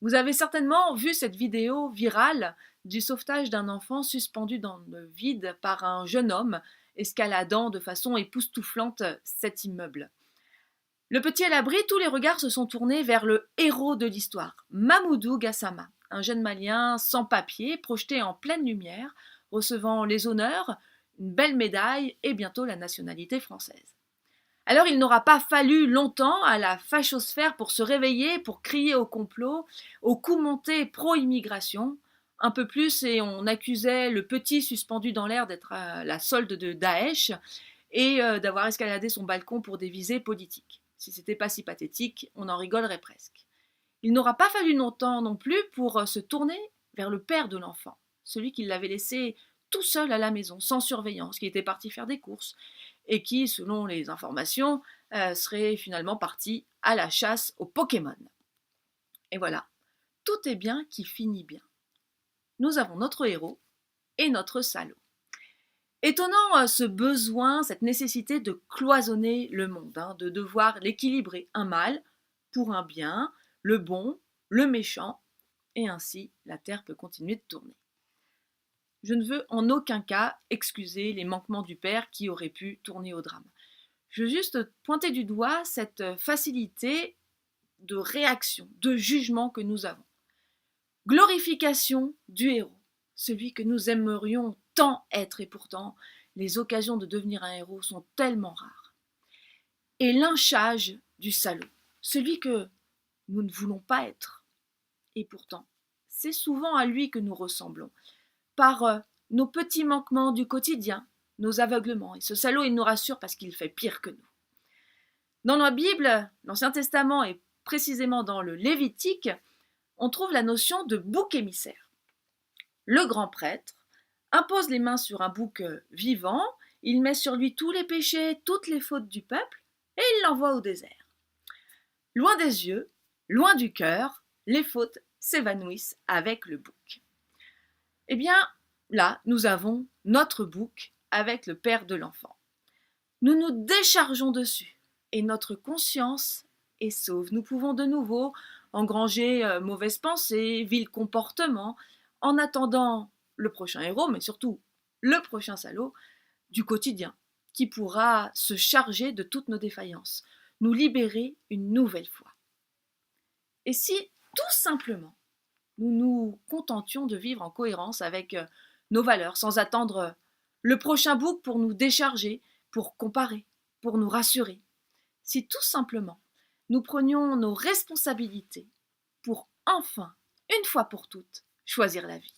Vous avez certainement vu cette vidéo virale du sauvetage d'un enfant suspendu dans le vide par un jeune homme escaladant de façon époustouflante cet immeuble. Le petit à l'abri, tous les regards se sont tournés vers le héros de l'histoire, Mamoudou Gassama, un jeune Malien sans papier, projeté en pleine lumière, recevant les honneurs, une belle médaille et bientôt la nationalité française. Alors il n'aura pas fallu longtemps à la fachosphère pour se réveiller, pour crier au complot, au coup monté pro-immigration. Un peu plus et on accusait le petit suspendu dans l'air d'être à la solde de Daesh et d'avoir escaladé son balcon pour des visées politiques. Si c'était pas si pathétique, on en rigolerait presque. Il n'aura pas fallu longtemps non plus pour se tourner vers le père de l'enfant, celui qui l'avait laissé tout seul à la maison, sans surveillance, qui était parti faire des courses, et qui, selon les informations, serait finalement parti à la chasse aux Pokémon. Et voilà, tout est bien qui finit bien. Nous avons notre héros et notre salaud. Étonnant ce besoin, cette nécessité de cloisonner le monde, de devoir l'équilibrer, un mal pour un bien, le bon, le méchant, et ainsi la Terre peut continuer de tourner. Je ne veux en aucun cas excuser les manquements du père qui aurait pu tourner au drame. Je veux juste pointer du doigt cette facilité de réaction, de jugement que nous avons. Glorification du héros, celui que nous aimerions tant être et pourtant les occasions de devenir un héros sont tellement rares. Et lynchage du salaud, celui que nous ne voulons pas être. Et pourtant, c'est souvent à lui que nous ressemblons, par nos petits manquements du quotidien, nos aveuglements. Et ce salaud, il nous rassure parce qu'il fait pire que nous. Dans la Bible, l'Ancien Testament et précisément dans le Lévitique, on trouve la notion de bouc émissaire. Le grand prêtre impose les mains sur un bouc vivant, il met sur lui tous les péchés, toutes les fautes du peuple, et il l'envoie au désert. Loin des yeux, loin du cœur, les fautes s'évanouissent avec le bouc. Eh bien, là, nous avons notre bouc avec le père de l'enfant. Nous nous déchargeons dessus et notre conscience est sauve. Nous pouvons de nouveau engranger mauvaises pensées, vil comportement, en attendant le prochain héros, mais surtout le prochain salaud du quotidien, qui pourra se charger de toutes nos défaillances, nous libérer une nouvelle fois. Et si, tout simplement, nous nous contentions de vivre en cohérence avec nos valeurs, sans attendre le prochain bouc pour nous décharger, pour comparer, pour nous rassurer. Si tout simplement, nous prenions nos responsabilités pour enfin, une fois pour toutes, choisir la vie.